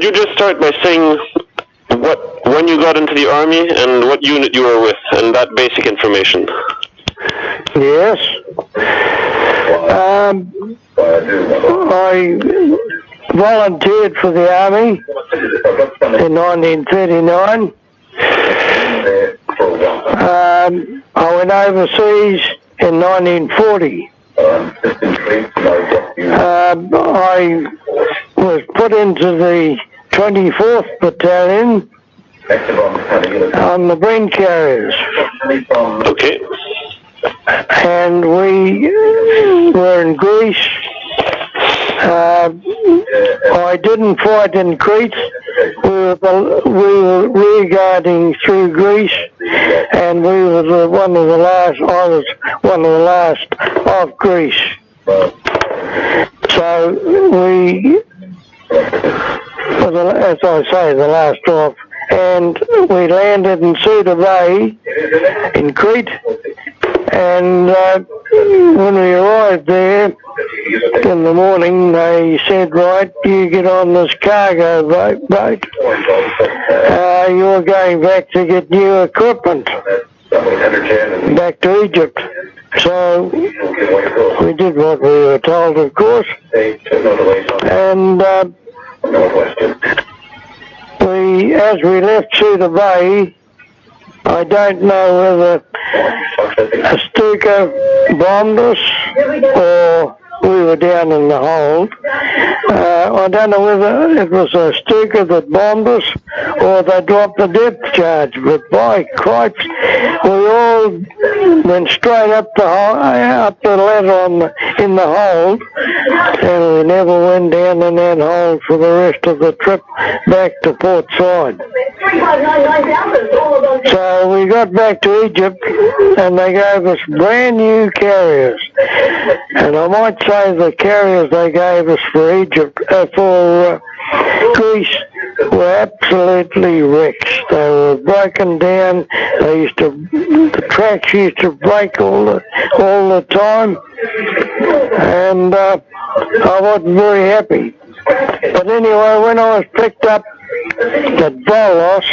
Would you just start by saying when you got into the army and what unit you were with, and that basic information? Yes. I volunteered for the army in 1939. I went overseas in 1940. I was put into the 24th Battalion on the Breen carriers. Okay. And we were in Greece. I didn't fight in Crete. We were rearguarding through Greece, and we were one of the last. I was one of the last of Greece. So we, as I say, the last of, and we landed in Stuka Bay in Crete. And when we arrived there in the morning, they said, right, you get on this cargo boat. You're going back to get new equipment, back to Egypt. So we did what we were told, of course. And as we left Stuka Bay, I don't know whether a Stuka bombed us or we were down in the hold. I don't know whether it was a Stuka that bombed us or they dropped the depth charge, but by Christ, we all went straight up the ladder in the hold, and we never went down in that hold for the rest of the trip back to Port Said. So we got back to Egypt, and they gave us brand new carriers. And I might say the carriers they gave us for Egypt, for Greece, were absolutely wrecks. They were broken down. The tracks used to break all the time, and I wasn't very happy. But anyway, when I was picked up at Molos,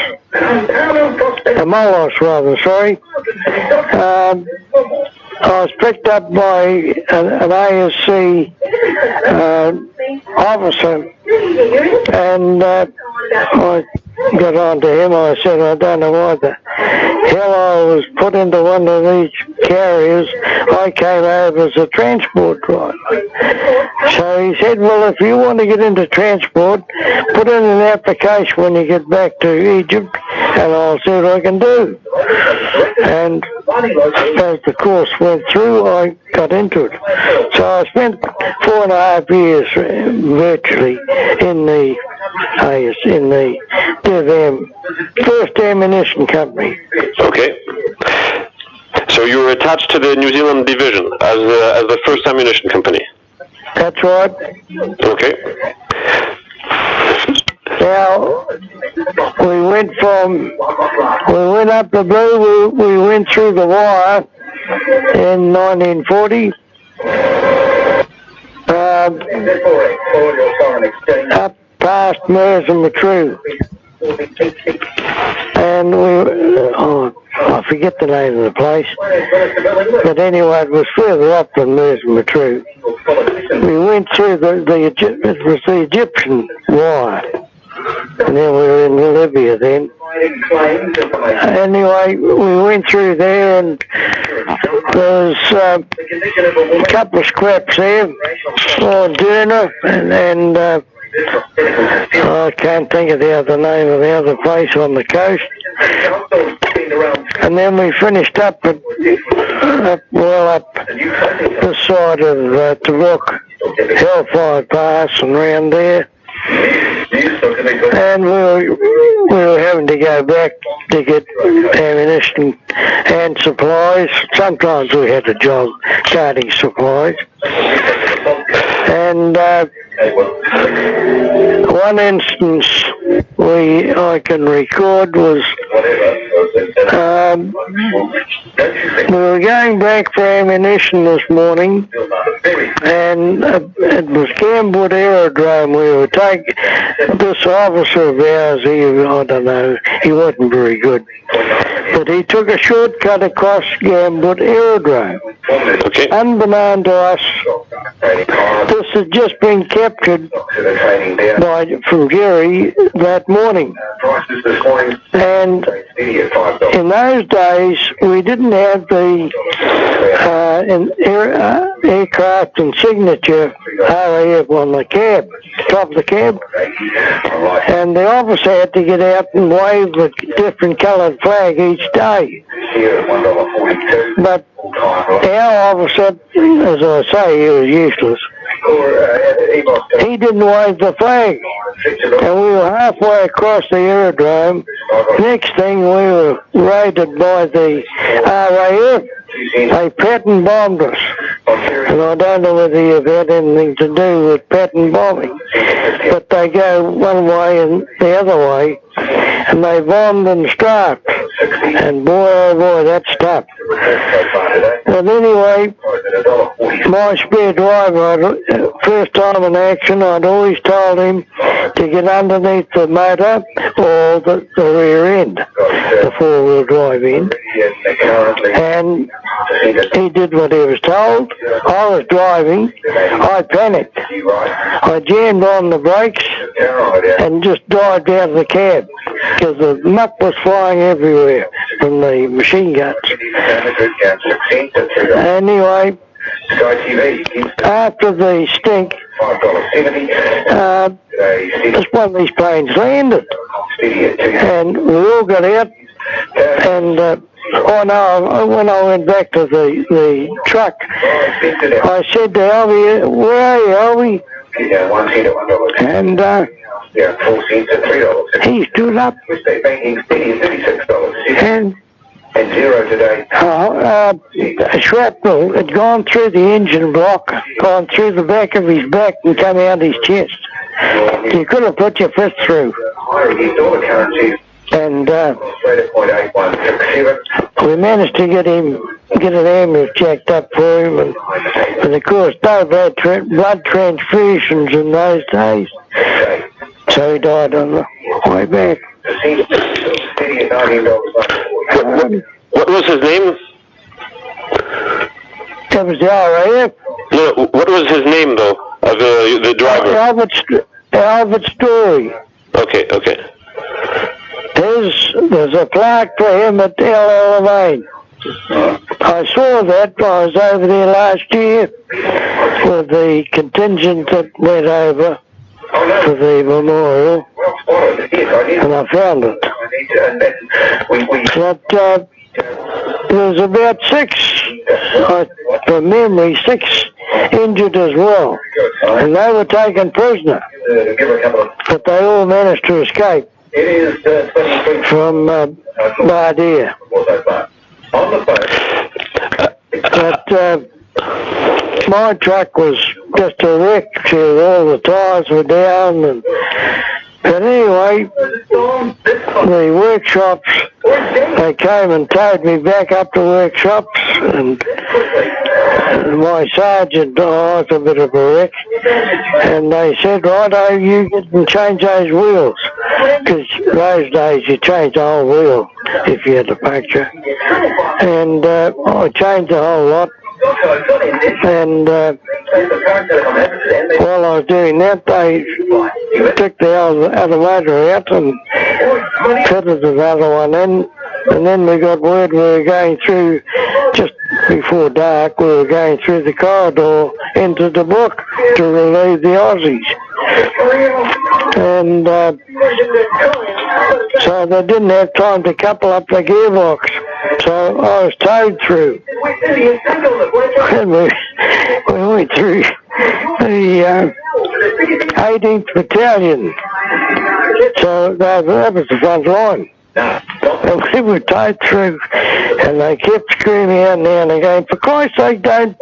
I was picked up by an ASC officer, and I got on to him. I said, I don't know why the hell I was put into one of these carriers. I came over as a transport driver. So he said, well, if you want to get into transport, put in an application when you get back to Egypt, and I'll see what I can do. And as the course went through, I got into it. So I spent 4.5 years virtually in the DVM, First Ammunition Company. Okay. So you were attached to the New Zealand division as the First Ammunition Company? That's right. Okay. Now, we went up the blue, we went through the wire in 1940, up past Merseymatru, and I forget the name of the place, but anyway, it was further up than Merseymatru. We went through it was the Egyptian wire, and then we were in Lybia then. Anyway, we went through there, and there was a couple of scraps there on Durna, and I can't think of the other name of the other place on the coast. And then we finished up up the side of Tabuk, Hellfire Pass and round there. And we were having to go back to get ammunition and supplies. Sometimes we had a job carting supplies. And one instance I can record was we were going back for ammunition this morning, and it was Gambwood Aerodrome. We were taking this officer of ours. I don't know, he wasn't very good, but he took a shortcut across Gambwood Aerodrome. Okay. Unbeknown to us, this had just been captured from Jerry that morning. And in those days, we didn't have the aircraft and signature RAF on the cab, top of the cab. And the officer had to get out and wave a different coloured flag each day. But our officer, as I say, he was useless. He didn't wave the flag, and we were halfway across the aerodrome. Next thing, we were raided by the RAF. They pattern bombed us, and I don't know whether you've had anything to do with pattern bombing, but they go one way and the other way, and they bombed and strafed, and boy oh boy, that's tough. But anyway, my spare driver, first time in action, I'd always told him to get underneath the motor or the rear end, the four-wheel drive end, and he did what he was told. I was driving. I panicked. I jammed on the brakes and just dived out of the cab because the muck was flying everywhere from the machine guns. Anyway, after the stink, one of these planes landed, and we all got out, and when I went back to the truck, I said to Albie, "Where are you, Albie?" And he stood up, and shrapnel had gone through the engine block, gone through the back of his back and come out his chest. You could have put your fist through. And we managed to get an ambulance checked up for him, and of course no blood transfusions in those days, so he died on the way back. What was his name? That was the RAF. No, what was his name though, of the driver? Albert Story. Okay. There's a plaque for him at Alamein. I saw that. I was over there last year with the contingent that went over for the memorial, and I found it. But there was about from memory, 6 injured as well, and they were taken prisoner, but they all managed to escape from Bardia. But my truck was just a wreck. All the tyres were down, but anyway, the workshops, they came and towed me back up to workshops, and my sergeant, I was a bit of a wreck, and they said, "Righto, you get and change those wheels," because those days you changed the whole wheel if you had a puncture, and I changed the whole lot. And while I was doing that, they took the other motor out and fitted another one in, and then we got word we were going through, just before dark, we were going through the corridor into the book to relieve the Aussies. And so they didn't have time to couple up the gearbox, so I was towed through. And we went through the 18th Battalion, so that was the front line. And we were towed through, and they kept screaming out now and again, "For Christ's sake, don't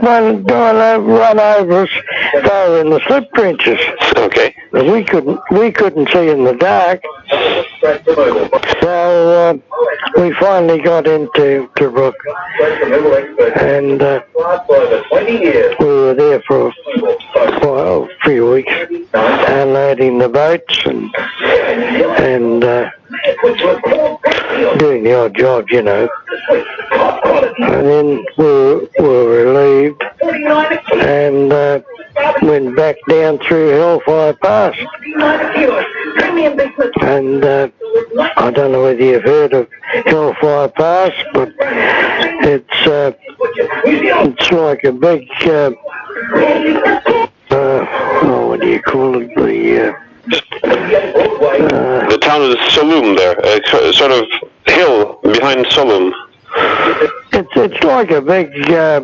run over us." They were in the slip trenches. Okay. We couldn't see in the dark. So we finally got into Brook, and we were there for a few weeks, unloading the boats and doing the odd jobs, you know. And then we were relieved and went back down through Hellfire Pass. And I don't know whether you've heard of Hellfire Pass, but it's like a big, what do you call it? The town of Saloum there, sort of hill behind Saloum. It's like a big a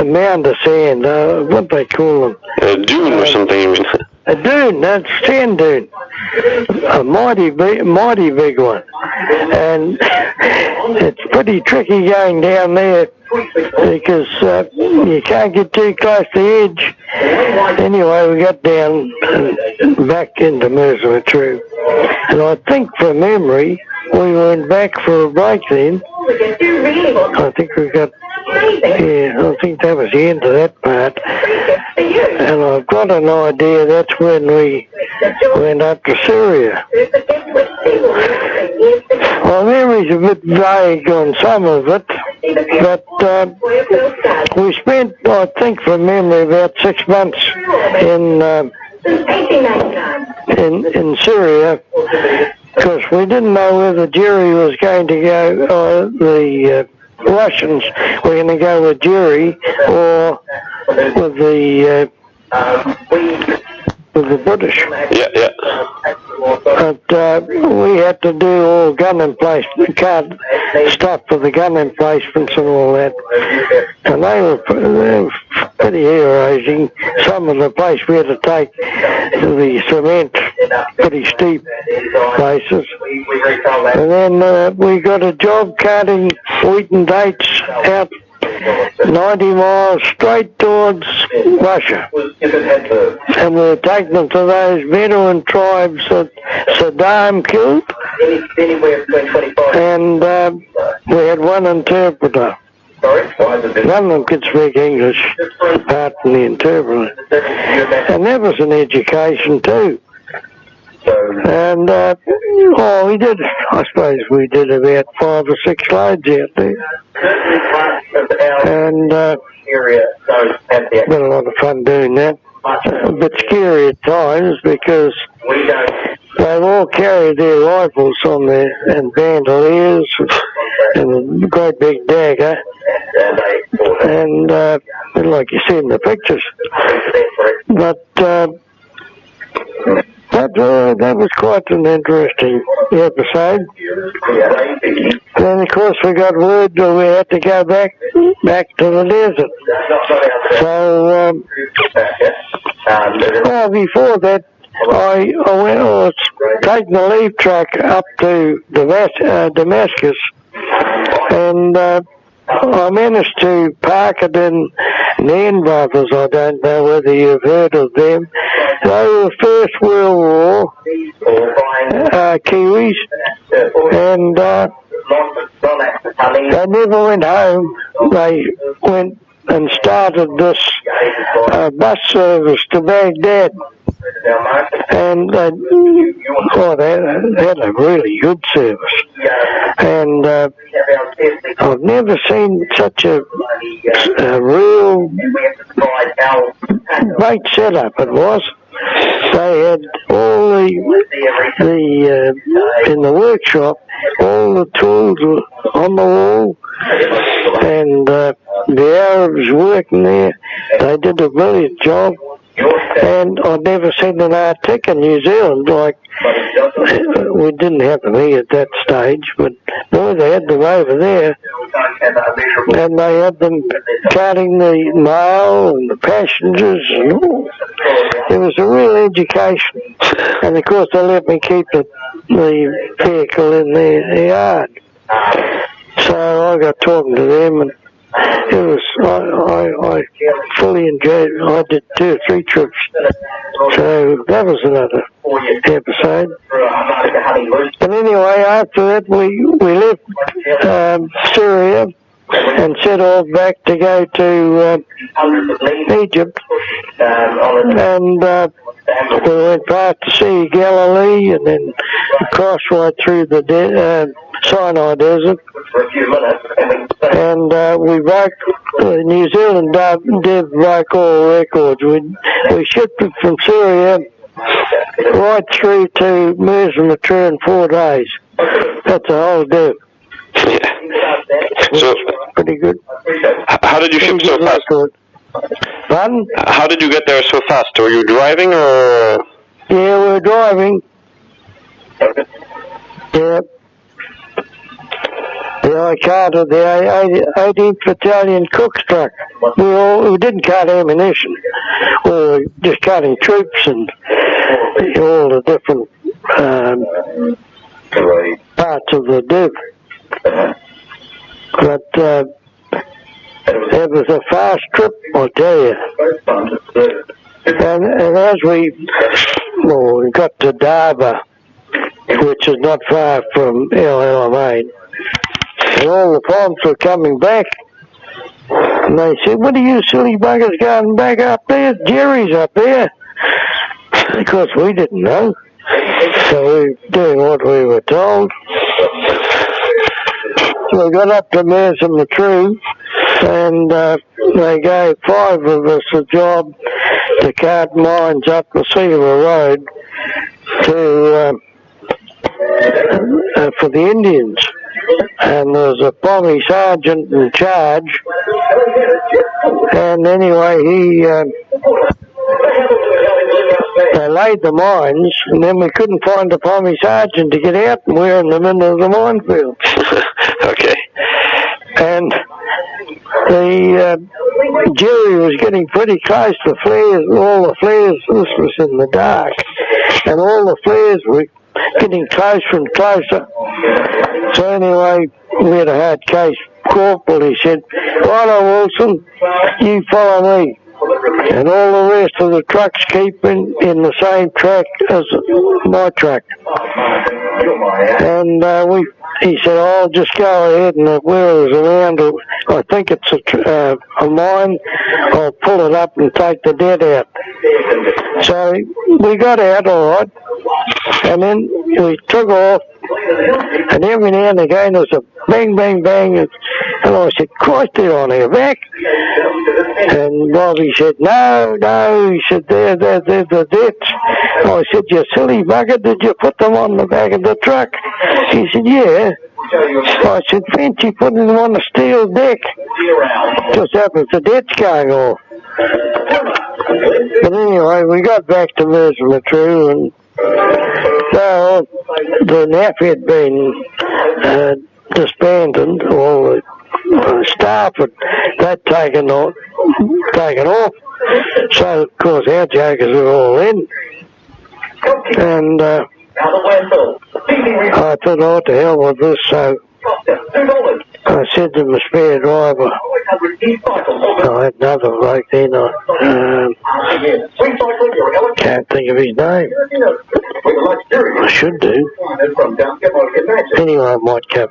mound of sand. What they call them? A dune or something, you mean? A dune, that's sand dune. A mighty big one. And it's pretty tricky going down there because you can't get too close to the edge. Anyway, we got down and back into Mercer through. And I think from memory, we went back for a break then. I think we got, I think that was the end of that part. And I've got an idea that's when we went up to Syria. My memory's a bit vague on some of it, but we spent, I think from memory, about 6 months in Syria, because we didn't know whether Jerry was going to go, or the Russians were going to go with Jerry, or with the British. Yeah. But we had to do all gun emplacement, stuff for the gun emplacements and all that. And they were pretty hair-raising. Some of the place we had to take the cement, pretty steep places. And then we got a job carting wheat and dates out 90 miles straight towards Russia. And we were taking them to those Bedouin tribes that Saddam killed. And we had one interpreter. None of them could speak English, apart from the interpreter. And that was an education too. And, we did, I suppose we did about 5 or 6 loads out there. And, been a lot of fun doing that. A bit scary at times because they've all carried their rifles on there and bandoliers and a great big dagger. And, like you see in the pictures. But, that was quite an interesting episode. Then, of course, we got word that we had to go back to the desert. So, before that, I was taking the leave truck up to Damascus, and I managed to park it in Nairn Brothers. I don't know whether you've heard of them. They were First World War Kiwis, and they never went home. They went and started this bus service to Baghdad. And they had a really good service. And I've never seen such a real great setup it was. They had all in the workshop, all the tools were on the wall, and the Arabs working there, they did a brilliant job. And I'd never seen an Arctic in New Zealand, like, we didn't have them here at that stage, but boy, they had them over there. And they had them carting the mail and the passengers and all. It was a real education. And of course they let me keep the vehicle in the yard. So I got talking to them, and it was, I fully enjoyed it. I did 2 or 3 trips. So that was another episode. But anyway, after that we left Syria and set off back to go to Egypt, and we went past the Sea of Galilee and then across right through the Sinai Desert, and we broke, New Zealand did break all records. We shipped it from Syria right through to Merseyrail in 4 days. That's a whole day. So, pretty good. How did you ship so fast? Pardon? How did you get there so fast? Were you driving or? Yeah, we were driving. Yeah. I carted the 18th Battalion Cook's truck. We didn't cart ammunition. We were just carting troops and all the different parts of the div. But it was a fast trip, I'll tell you. And as we got to Darba, which is not far from Alamein, and all the bombs were coming back, and they said, "What are you silly buggers going back up there? Jerry's up there." Because we didn't know. So we were doing what we were told. So we got up to Merseyrail, and they gave 5 of us a job to cart mines up the Cedar Road to for the Indians. And there was a Pommy sergeant in charge, and anyway they laid the mines, and then we couldn't find the Pommy sergeant to get out, and we were in the middle of the minefield. Okay. And the Jerry was getting pretty close to flares, all the flares, this was in the dark, and all the flares were getting closer and closer. So anyway, we had a hard case. Corporal, he said, "Righto, Wilson, you follow me." And all the rest of the trucks keep in the same track as my truck. And he said, "I'll just go ahead, and if we're around, I think it's a mine, I'll pull it up and take the dead out." So we got out all right, and then we took off, and every now and again there was a bang, bang, bang, and I said, "Christ, they're on our back." And Bobby said, no, he said, they're the deaths. I said, "You silly bugger, did you put them on the back of the truck?" He said, "Yeah." I said, "Fancy putting them on a steel deck. Just happens the deck's going off." But anyway, we got back to Merseyrail, and so the NAF had been disbanded, or the staff had taken off. So, of course, our jokers were all in. And I thought, "Oh, to hell with this." So I said to my spare driver, I had another bloke then, I can't think of his name. I should do. Anyway, I might come.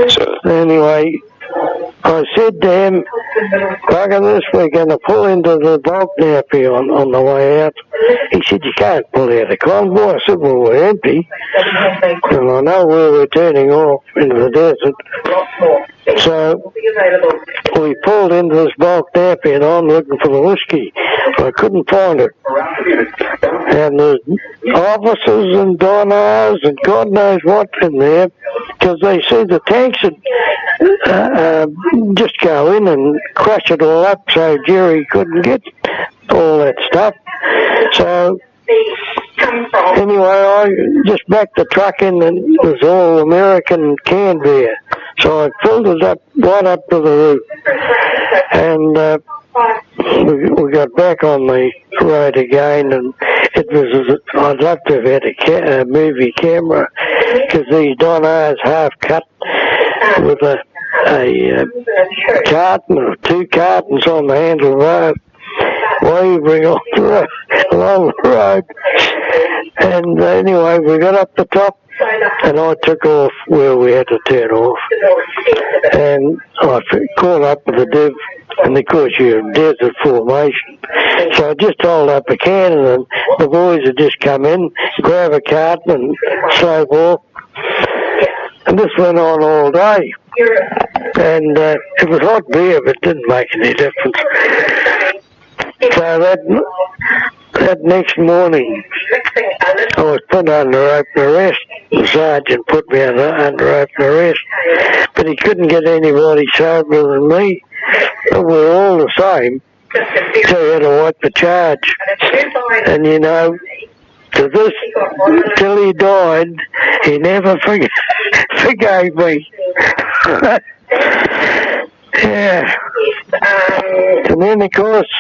So anyway, I said to him, "Bugger this, we're going to pull into the bulk nappy on the way out." He said, "You can't pull out a convoy." I said, "Well, we're empty, and I know where we're turning off into the desert." So we pulled into this bulk nappy, and I'm looking for the whiskey. I couldn't find it. And there's officers and donors and God knows what in there, because they see the tanks would just go in and crush it all up, so Jerry couldn't get all that stuff. So anyway, I just backed the truck in, and it was all American canned beer. So I filled it up right up to the roof, and we got back on the road again, and it was, I'd love to have had a movie camera, because these donors half cut with a carton or 2 cartons on the handlebar, wavering along the road. And anyway, we got up the top, and I took off where we had to turn off. And I caught up with the div, and of course you're in desert formation. So I just hold up a cannon, and the boys had just come in, grab a cart and slope off. And this went on all day. And it was hot beer, but it didn't make any difference. So that next morning, I was put under open arrest. The sergeant put me under open arrest. But he couldn't get anybody soberer than me. But we're all the same. So he had to wipe the charge. And you know, till he died, he never forgave me. Yeah. And then, of course,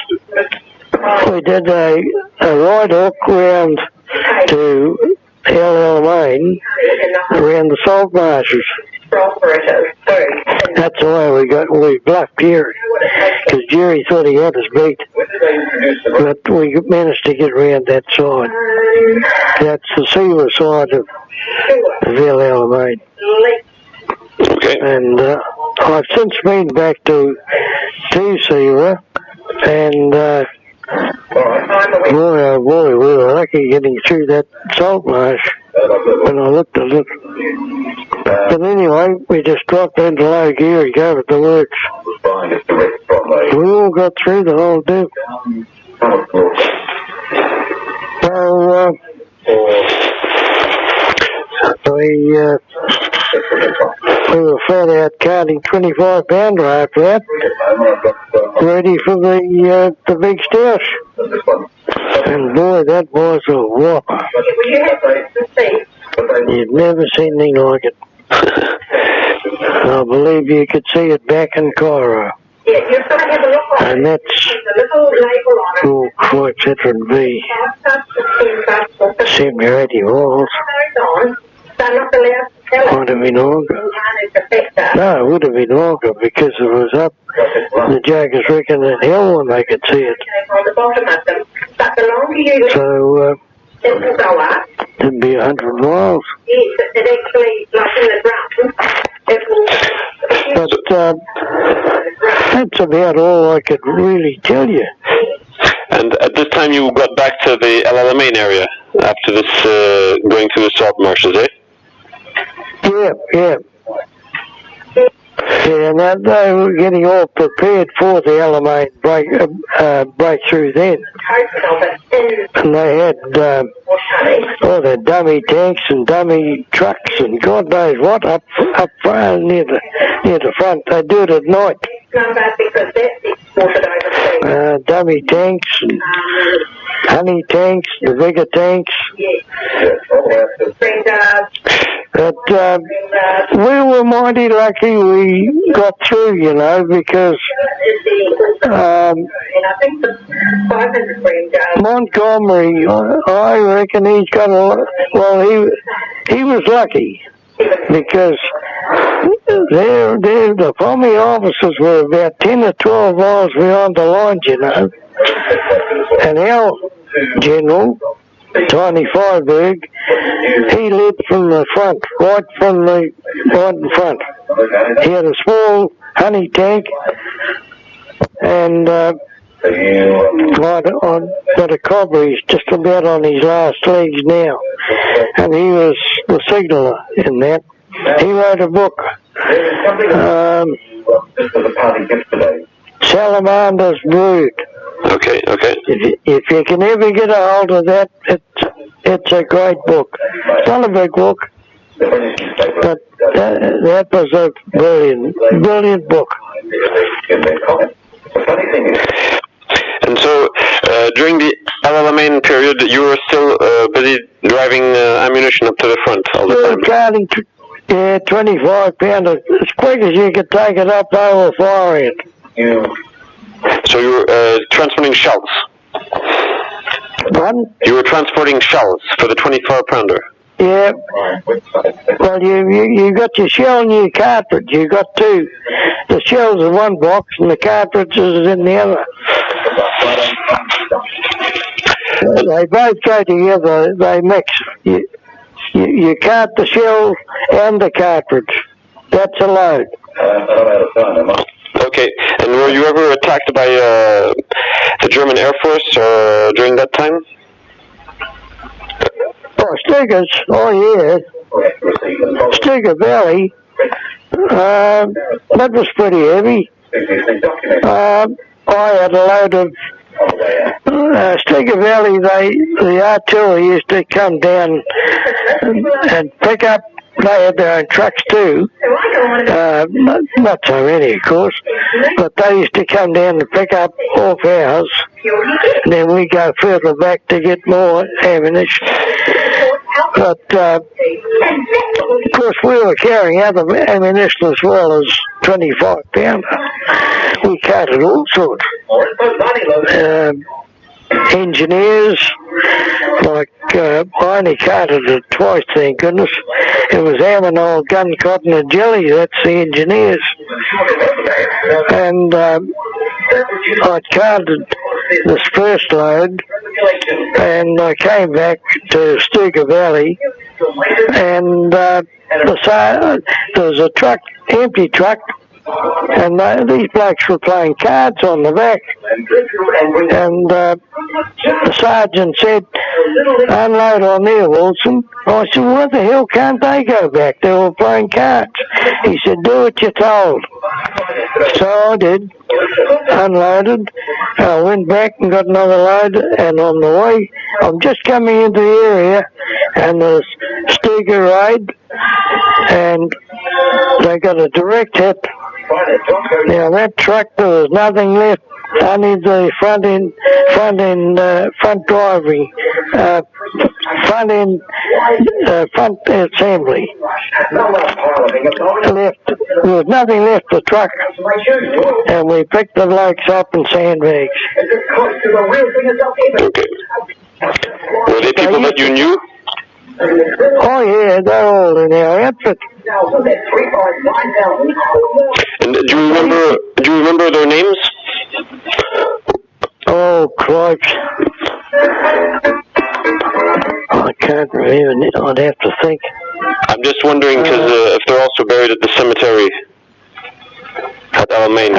we did a right hook round to Alamein, around the salt marshes. That's the way we bluffed Jerry, because Jerry thought he had us beat. But we managed to get around that side. That's the seaward side of Alamein. Okay. And I've since been back to Seaver, and boy, oh boy, we were lucky getting through that salt marsh when I looked at it. But anyway, we just dropped into low gear and gave it the works. We all got through the whole deal. So, we were flat out carting 25 pounder after that, ready for the big stoush. And boy, that was a whopper. You'd never seen anything like it. I believe you could see it back in Cairo. And that's quite veteran V. 70 or 80 miles. Might have been longer. No, it would have been longer because it was up the Jaggers reckon that hill when they could see it. So, it'd be 100 miles. But that's about all I could really tell you. And at this time you got back to the Alamein area after this going through the salt marshes, eh? Yeah. Yeah, and they were getting all prepared for the Alamein breakthrough then. And they had all their dummy tanks and dummy trucks and God knows what up front near the front. They do it at night. Dummy tanks and honey tanks, the bigger tanks. But we were mighty lucky we got through, you know, because Montgomery, I reckon he's got a lot. Well, he was lucky because the Pommy officers were about 10 or 12 miles beyond the lines, you know, and our general, Tiny Fireberg, he led from the front, right in front. He had a small honey tank, and got a cobber. He's just about on his last legs now, and he was the signaller in that. He wrote a book, Salamander's Brood. Okay. If you can ever get a hold of that, it's a great book. It's not a big book, but that was a brilliant book. And so, during the Alamein period, you were still busy driving ammunition up to the front all the time? Carting 25 pounder, as quick as you could take it up over fire it. So you were transporting shells? Pardon? You were transporting shells for the 24 pounder? Yeah. Well, you got your shell and your cartridge. You got two. The shell's in one box and the cartridge is in the other. They both go together. They mix. You cart the shell and the cartridge. That's a load. Okay. And were you ever attacked by the German Air Force during that time? Oh, Stukas. Oh, yeah. Stuka Valley. That was pretty heavy. I had a load of Stuka Valley. The artillery used to come down and pick up. They had their own trucks too. Not so many, of course, but they used to come down and pick up off ours. And then we go further back to get more ammunition. But of course, we were carrying other ammunition as well as 25 pounder. We carted all sorts. Engineers, like I only carted it twice, thank goodness. It was Alamein, gun, cotton and jelly, that's the engineers. And I carted this first load and I came back to Stuka Valley and there was a truck, empty truck, and these blokes were playing cards on the back. And the sergeant said, unload on there, Wilson. I said, what the hell can't they go back? They were playing cards. He said, do what you're told. So I did, unloaded. I went back and got another load, and on the way, I'm just coming into the area, and there's Stuka raid, and they got a direct hit. Now that truck, there was nothing left, only the front assembly left. There was nothing left of the truck, and we picked the blokes up in sandbags. Okay. Were they people that you knew? Oh yeah, they're all in our outfit. And do you remember their names? Oh, cripes. I can't remember. I'd have to think. I'm just wondering because if they're also buried at the cemetery at Alamein.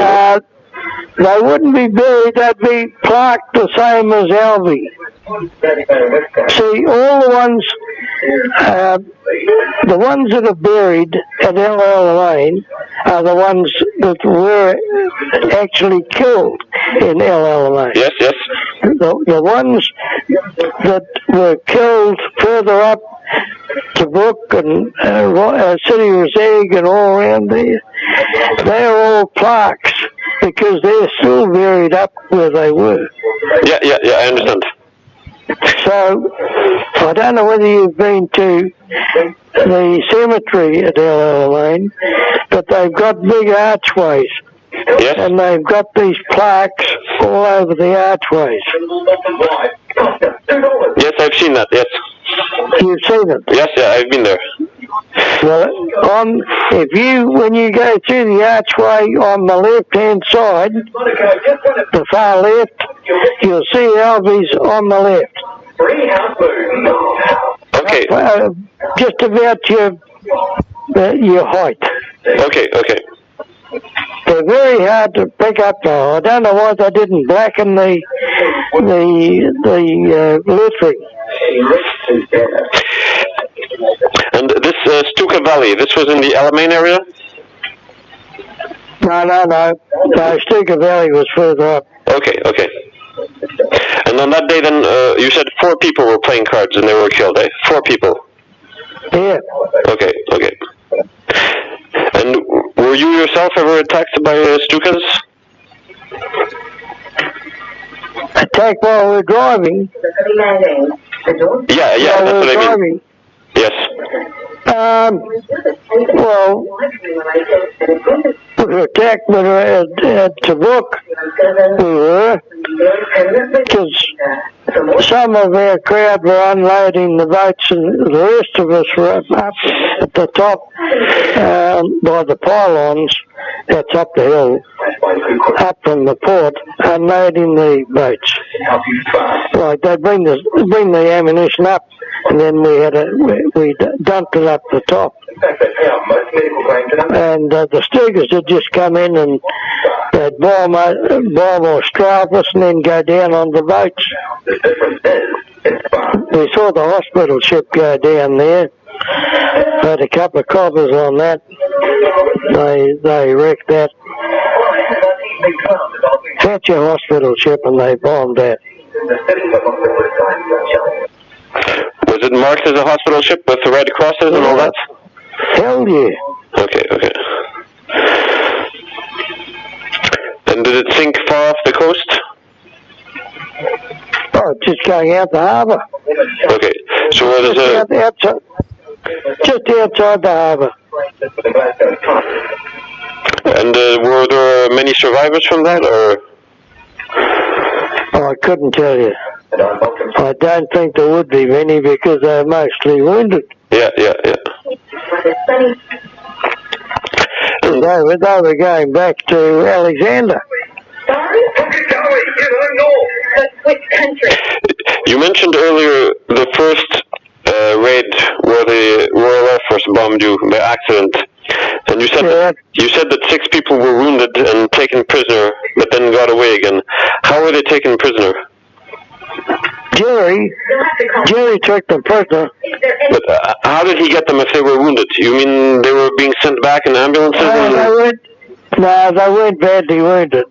They wouldn't be buried. They'd be plaqued the same as Alvey. See, all the ones that are buried at Alamein are the ones that were actually killed in Alamein. Yes, yes. The ones that were killed further up to Brook and City Roseg and all around there, they're all plaques because they're still buried up where they were. Yeah, I understand. So, I don't know whether you've been to the cemetery at Alamein, but they've got big archways. Yes. And they've got these plaques all over the archways. Yes, I've seen that, yes. You've seen it? Yes, I've been there. Well, when you go through the archway on the left-hand side, the far left, you'll see Alvy's on the left. Okay. Just about your height. Okay. They're very hard to pick up though. I don't know why they didn't blacken the lettering. And this Stuka Valley, this was in the Alamein area? No, Stuka Valley was further up. Okay. And on that day then, you said 4 people were playing cards and they were killed, eh? 4 people? Yeah. Okay. And were you yourself ever attacked by Stukas? Attacked while we were driving? Yeah, that's what I mean. Yes. Well, We were attacked at Tabuk, we were, because some of our crowd were unloading the boats and the rest of us were up at the top by the pylons. That's up the hill, up from the port, unloading the boats. Like they'd bring the ammunition up, and then we dumped it up the top. And the Stukas had just come in and they'd bomb or strap us and then go down on the boats. We saw the hospital ship go down there. Had a couple of coppers on that. They wrecked that. That's your hospital ship, and they bombed that. Was it marked as a hospital ship with the red crosses and all that? Hell yeah. Okay. And did it sink far off the coast? Oh, just going out the harbour. Okay, so what is just outside the harbour. And were there many survivors from that, or? Oh, I couldn't tell you. I don't think there would be many because they're mostly wounded. Yeah. They were going back to Alexander. Which country? You mentioned earlier the first raid where the Royal Air Force bombed you by accident, and you said that 6 people were wounded and taken prisoner, but then got away again. How were they taken prisoner? Jerry took them prisoner. But how did he get them if they were wounded? You mean they were being sent back in ambulances? No, they weren't badly wounded.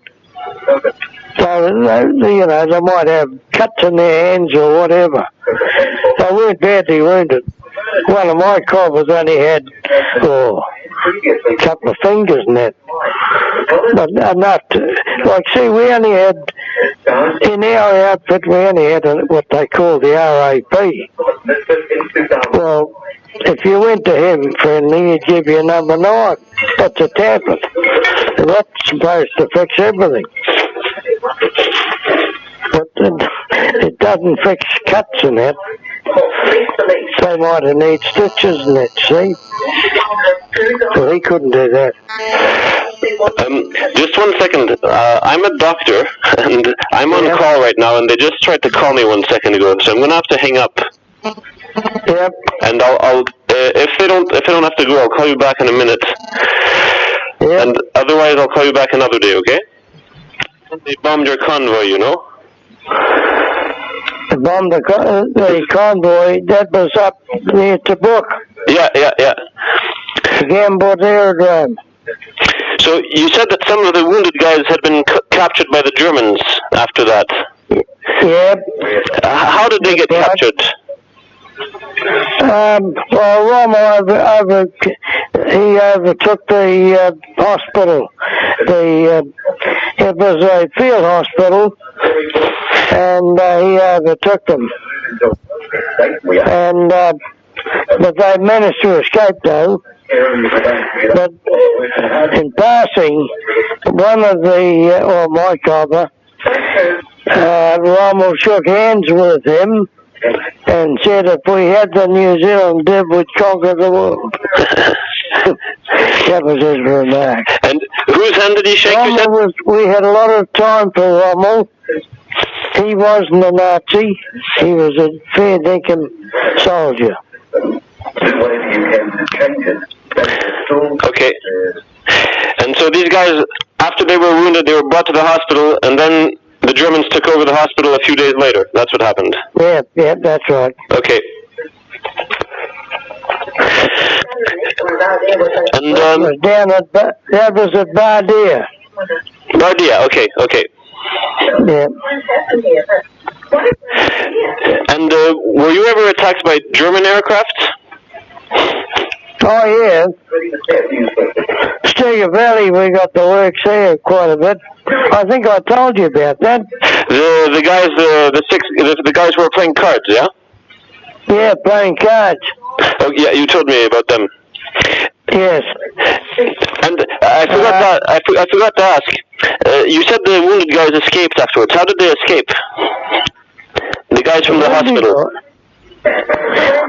So, they might have cuts in their hands or whatever. They weren't badly wounded. One of my coppers only had a couple of fingers in that. But enough to, we only had, in our outfit, we only had what they call the RAP. Well, if you went to him, friendly, he'd give you a number 9. That's a tablet. And that's supposed to fix everything. But it doesn't fix cuts in that. They might have need stitches in it, see? Well, he couldn't do that. Just 1 second. I'm a doctor, and I'm on call right now, and they just tried to call me 1 second ago, so I'm going to have to hang up. Yep. And I'll if they don't have to go, I'll call you back in a minute. Yep. And otherwise, I'll call you back another day, okay? They bombed your convoy, you know? They bombed the convoy that was up near Tabuk. Yeah. The Gambot Aerodrome. So you said that some of the wounded guys had been captured by the Germans after that. Yep. How did they get captured? Well, Rommel he overtook the hospital. It was a field hospital, and he overtook them. And but they managed to escape though. But in passing, one of my copper, Rommel shook hands with him and said if we had the New Zealand dib, we'd conquer the world. That was his remark. And whose hand did he shake? We had a lot of time for Rommel. He wasn't a Nazi. He was a fair dinkum soldier. Okay. And so these guys, after they were wounded, they were brought to the hospital, and then the Germans took over the hospital a few days later. That's what happened. Yeah, that's right. Okay. And that was at Bardia. Bardia, okay. Yeah. And were you ever attacked by German aircraft? Oh, yeah. Stuka Valley, we got the works there quite a bit. I think I told you about that. The guys who were playing cards, yeah? Yeah, playing cards. Oh, yeah, you told me about them. Yes. And I forgot to ask. You said the wounded guys escaped afterwards. How did they escape? The guys from the hospital.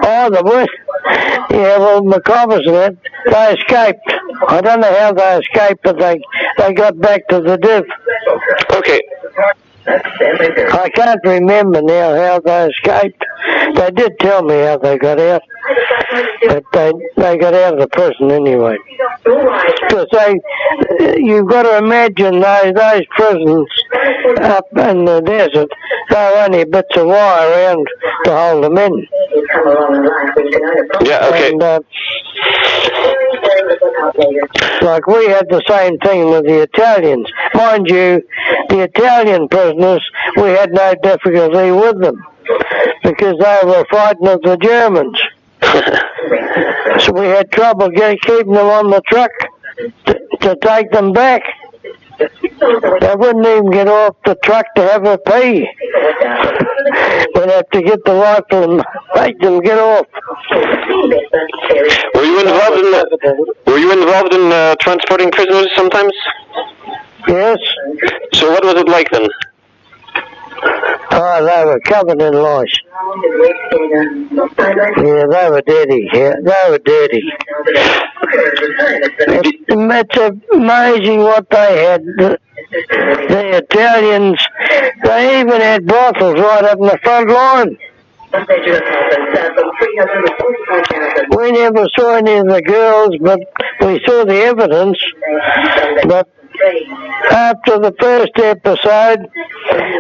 Oh, yeah, well, McCobbers and it, they escaped. I don't know how they escaped, but they got back to the div. Okay. I can't remember now how they escaped. They did tell me how they got out, but they got out of the prison anyway. Because you've got to imagine those prisons up in the desert, they're only bits of wire around to hold them in. Yeah, okay. And, like we had the same thing with the Italians. Mind you, the Italian prisoners, we had no difficulty with them because they were frightened of the Germans. So we had trouble keeping them on the truck to take them back. They wouldn't even get off the truck to have a pee. We'd have to get the rifle and make them get off. Were you involved in transporting prisoners sometimes? Yes. So what was it like then? Oh, they were covered in lice. Yeah, they were dirty. Yeah, they were dirty. It's amazing what they had. The Italians, they even had brothels right up in the front line. We never saw any of the girls, but we saw the evidence. But after the first episode,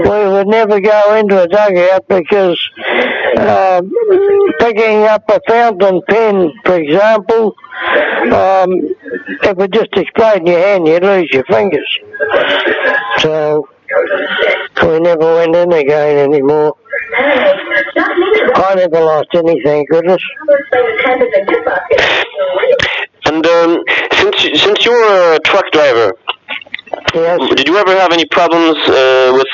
we would never go into a dugout because picking up a fountain pen, for example, it would just explode in your hand, you'd lose your fingers. So we never went in again anymore. I never lost any, thank goodness. And since you were a truck driver, yes. Did you ever have any problems with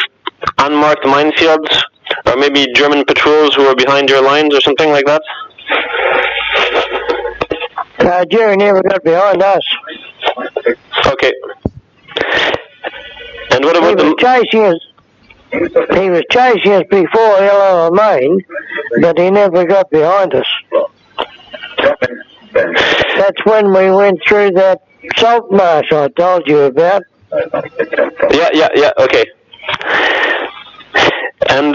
unmarked minefields, or maybe German patrols who were behind your lines or something like that? Jerry never got behind us. Okay. And what about He was chasing us before Alamein, but he never got behind us. That's when we went through that salt marsh I told you about. Yeah, okay. And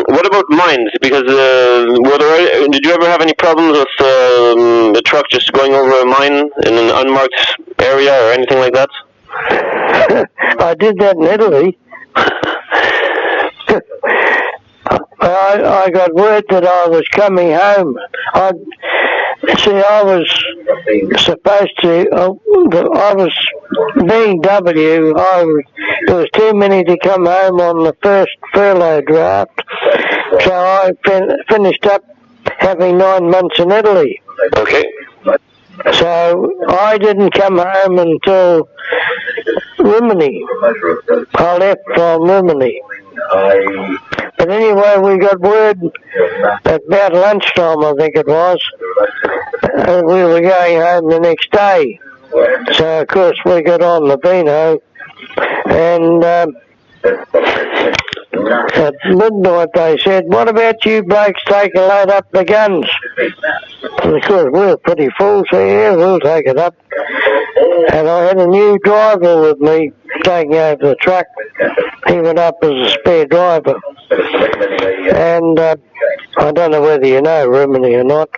what about mines? Because did you ever have any problems with the truck just going over a mine in an unmarked area or anything like that? I did that in Italy. I got word that I was coming home. I was supposed to, I was being W, there was too many to come home on the first furlough draft, so I finished up having 9 months in Italy. Okay. So I didn't come home until Rimini. I left from Rimini. But anyway, we got word at about lunchtime, I think it was, we were going home the next day. So, of course, we got on the Beano, and at midnight they said, what about you blokes take a load up the guns? And of course, we were pretty full, so yeah, we'll take it up. And I had a new driver with me taking over the truck. He went up as a spare driver. And I don't know whether you know Rimini or not,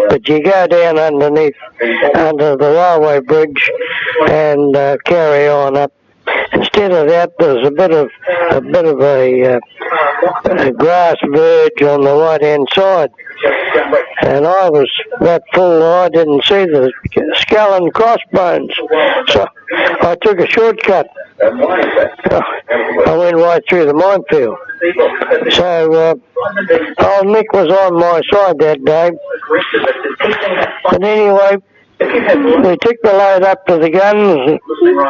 but you go down under the railway bridge and carry on up. Instead of that, there's a bit of a grass verge on the right hand side. And I was that full I didn't see the skull and crossbones. So I took a shortcut. I went right through the minefield. So old Nick was on my side that day. But anyway, we took the load up to the guns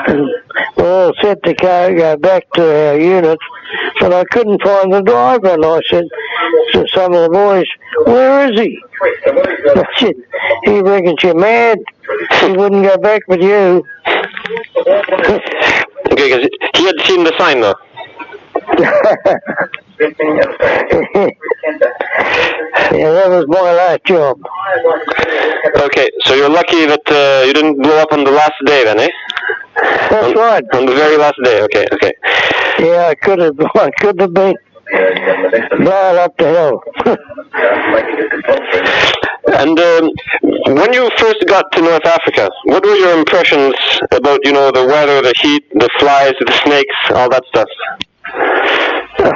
and we're all set to go back to our units, but I couldn't find the driver, and I said to some of the boys, where is he? I said, he reckons you're mad. he wouldn't go back with you. Okay, because he had seen the sign, though. Yeah, that was my last job. Okay, so you're lucky that you didn't blow up on the last day, then, eh? That's right. On the very last day. Okay. Yeah, I could have been blown up to hell. And when you first got to North Africa, what were your impressions about, the weather, the heat, the flies, the snakes, all that stuff?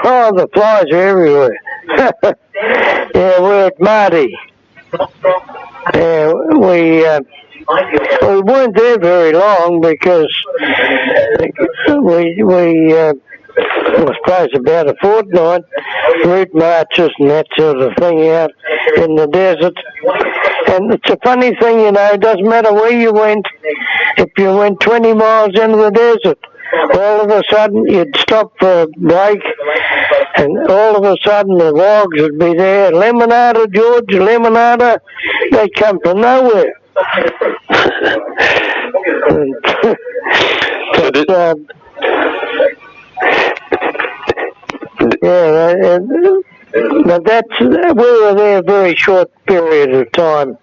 Oh, the flies are everywhere. Yeah, we're at Marty. Yeah, we weren't there very long because we I suppose about a fortnight, route marches and that sort of thing out in the desert. And it's a funny thing, it doesn't matter where you went. If you went 20 miles into the desert, all of a sudden you'd stop for a break, and all of a sudden the wogs would be there. Lemonada, George, lemonada. They come from nowhere. But we were there a very short period of time.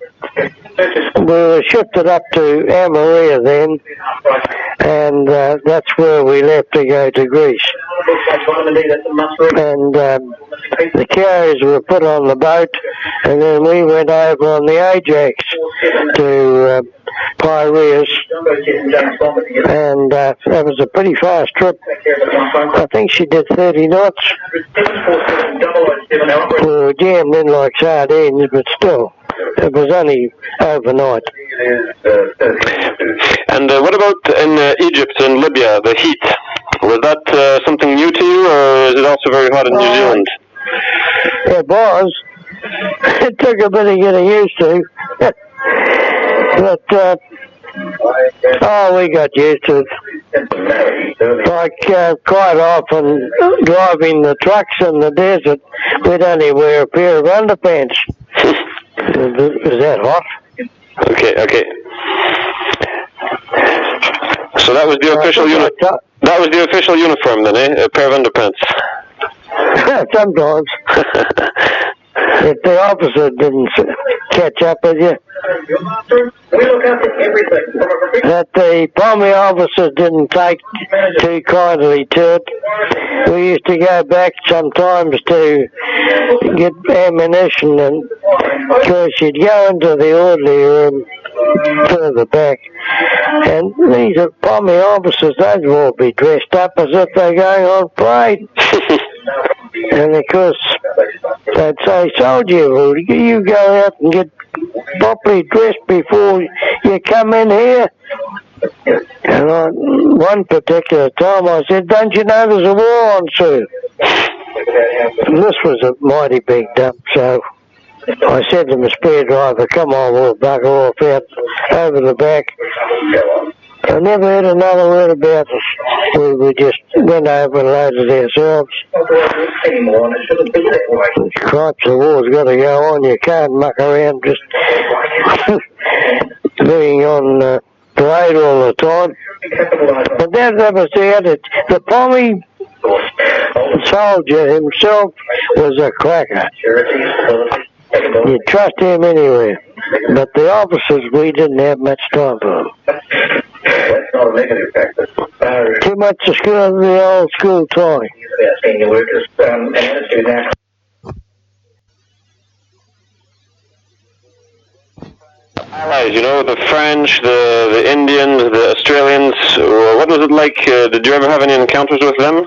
We were shifted up to Amaria then, and that's where we left to go to Greece. And the carriers were put on the boat, and then we went over on the Ajax to Piraeus, and that was a pretty fast trip. I think she did 30 knots. We were jammed in like sardines, but still, it was only overnight. And what about in Egypt and Lybia, the heat? Was that something new to you, or is it also very hot in New Zealand? It was. It took a bit of getting used to. But, we got used to it. Like, quite often, driving the trucks in the desert, we'd only wear a pair of underpants. Is that hot? Okay. So that was the official uniform. That was the official uniform then, eh? A pair of underpants. Sometimes. If the officer didn't catch up with you. That the Pommy officers didn't take too kindly to it. We used to go back sometimes to get ammunition, and of course you'd go into the orderly room further back, and these Pommy officers, they'd all be dressed up as if they're going on parade. And of course, they'd say, "Soldier, will you go out and get properly dressed before you come in here?" And one particular time I said, "Don't you know there's a war on, sir?" And this was a mighty big dump, so I said to my spare driver, "Come on, we'll bugger off out over the back." I never heard another word about us. We just went over and loaded ourselves. Cripes, the war's got to go on. You can't muck around just being on parade all the time. But that was the attitude. The Pommy soldier himself was a cracker. You trust him anywhere. But the officers, we didn't have much time for them. That's not a negative factor. Too much of the old school toy. Senior workers, and attitude now. Allies, the French, the Indians, the Australians. What was it like? Did you ever have any encounters with them?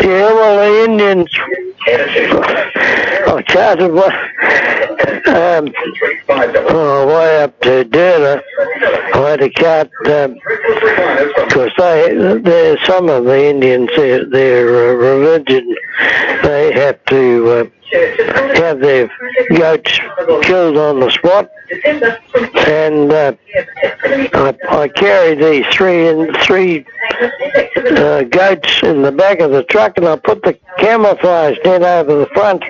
Yeah, well, the Indians. I charted way up to Derna. I had to cut, because some of the Indians, their religion, they have to have their goats killed on the spot. And I carried these three goats in the back of the truck, and I put the camouflage net over the front.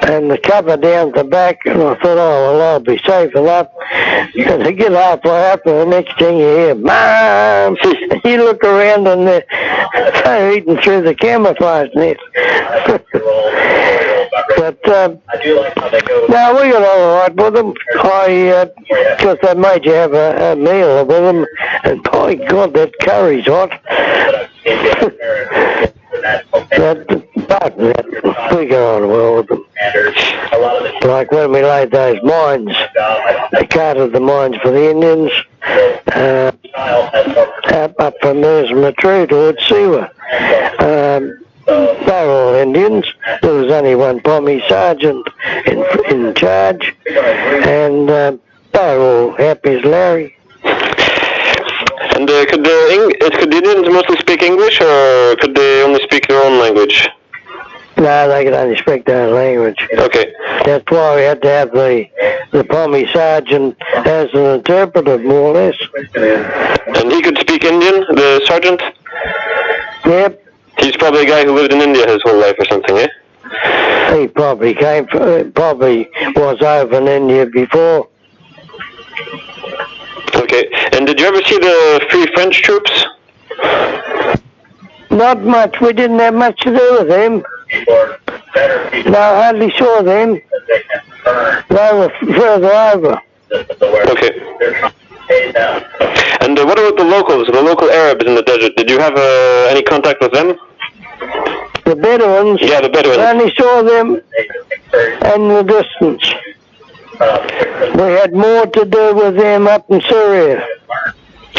and the cover down at the back, and I thought, oh, well, I'll be safe enough. And I get halfway up, and the next thing you hear, Mom! You look around, and they're eating through the camouflage net. But, no, we got all right with them. Because they made you have a meal with them, and by God, that curry's hot. But we got on well with them. Like when we laid those mines, they carted the mines for the Indians, up from Mersma towards Siwa. They were all Indians. There was only one Pommy sergeant in charge, and they were all happy as Larry. And could the Indians mostly speak English, or could they only speak their own language? No, they could only speak their own language. Okay. That's why we had to have the Pommy sergeant as an interpreter, more or less. And he could speak Indian, the sergeant? Yep. He's probably a guy who lived in India his whole life or something, eh? He probably probably was over in India before. Okay. And did you ever see the Free French troops? Not much. We didn't have much to do with them. No, I hardly saw them. They were further over. Okay. And what about the locals, the local Arabs in the desert? Did you have any contact with them? The Bedouins? Yeah, the Bedouins. I only saw them in the distance. We had more to do with them up in Syria.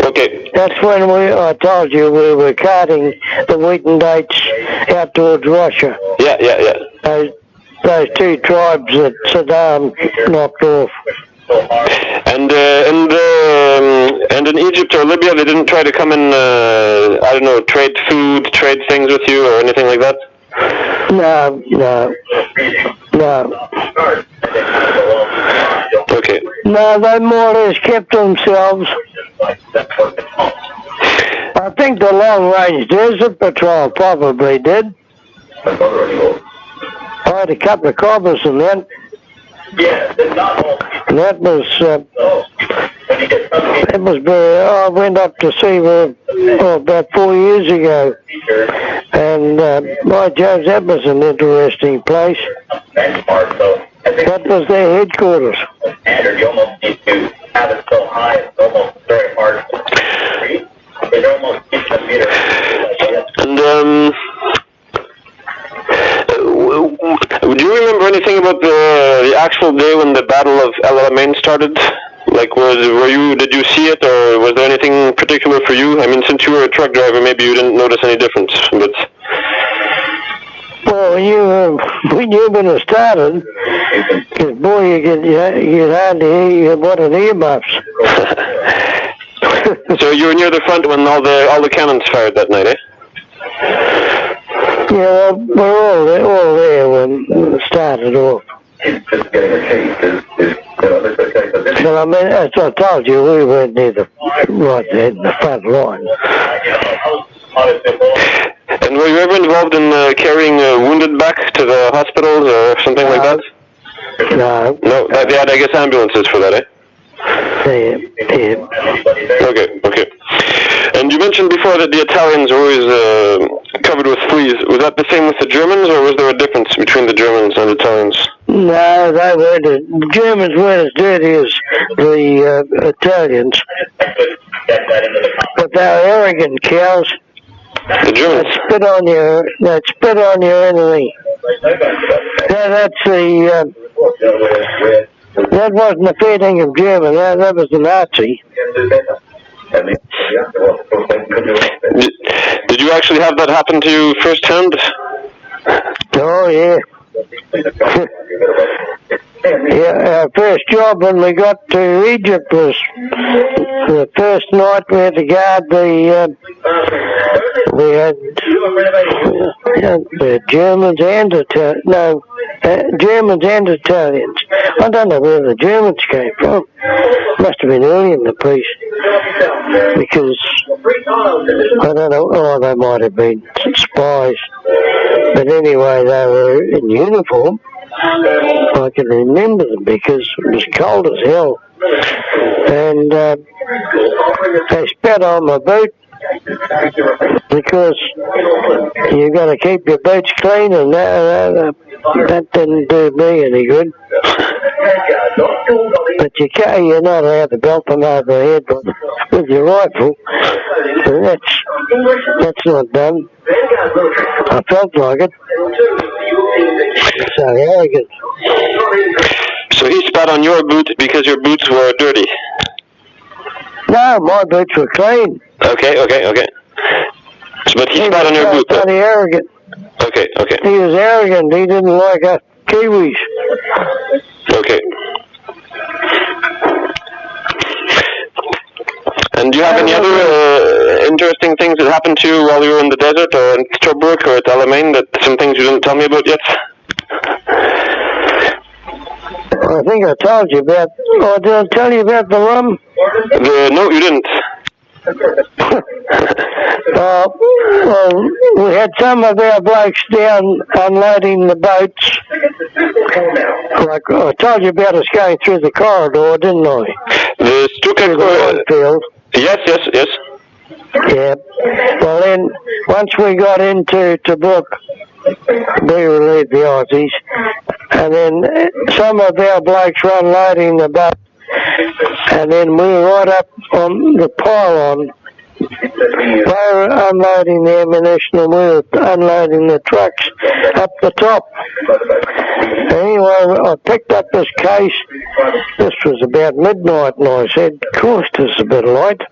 Okay. That's when I told you we were carting the wheat and dates out towards Russia. Yeah. Those two tribes that Saddam knocked off. And in Egypt or Libya, they didn't try to come and I don't know, trade food, trade things with you or anything like that? No. Okay. No, they more or less kept themselves. I think the long-range desert patrol probably did. I had a couple of cobbers in that. And that was very, I went up to see them about 4 years ago, and by Jove, that was an interesting place. That was their headquarters. You almost need to have it so high, it's almost very hard to read. It almost keeps the meter. And do you remember anything about the actual day when the Battle of Alamein started? Like, did you see it, or was there anything particular for you? I mean, since you were a truck driver, maybe you didn't notice any difference, but... Well, when it started, because boy, you hardly hear what an earmuffs. So you were near the front when all the cannons fired that night, eh? Yeah, well, we're all there when it started off. But I mean, as I told you, we weren't near right there in the front line. And were you ever involved in carrying wounded back to the hospitals or something like that? No. No, they had, I guess, ambulances for that, eh? Yeah. Okay. And you mentioned before that the Italians were always covered with fleas. Was that the same with the Germans, or was there a difference between the Germans and the Italians? No, the Germans weren't as dirty as the Italians. But they were arrogant cows. The Germans? They'd spit on you anything. That wasn't a fair thing of German, that was the Nazi. Did you actually have that happen to you firsthand? Oh, yeah. Yeah, our first job when we got to Egypt was the first night we had to guard the Germans and Germans and Italians. I don't know where the Germans came from. Must have been early in the piece, because I don't know. Oh, they might have been spies. But anyway, they were in uniform. I can remember them because it was cold as hell. And they spat on my boot because you got to keep your boots clean, and that didn't do me any good. But you're not allowed to belt them over the head with your rifle. And that's not done. I felt like it. So arrogant. So he spat on your boot because your boots were dirty? No, my boots were clean. Okay. So, but he spat on your boot? He was arrogant. Okay. He was arrogant. He didn't like us Kiwis. Okay. And do you have any other interesting things that happened to you while you were in the desert, or in Tobruk, or at Alamein, that some things you didn't tell me about yet? I think I told you about. Oh, did I tell you about the rum? No, you didn't. Well, we had some of our blokes down unloading the boats. Like I told you about us going through the corridor, didn't I? The Stuka corridor. Yes. Yeah. Well, then, once we got into Tobruk, we relieved the Aussies, and then some of our blokes were unloading the boat, and then we were right up on the pylon. They were unloading the ammunition and we were unloading the trucks up the top. Anyway, I picked up this case. This was about midnight, and I said, of course, this is a bit light.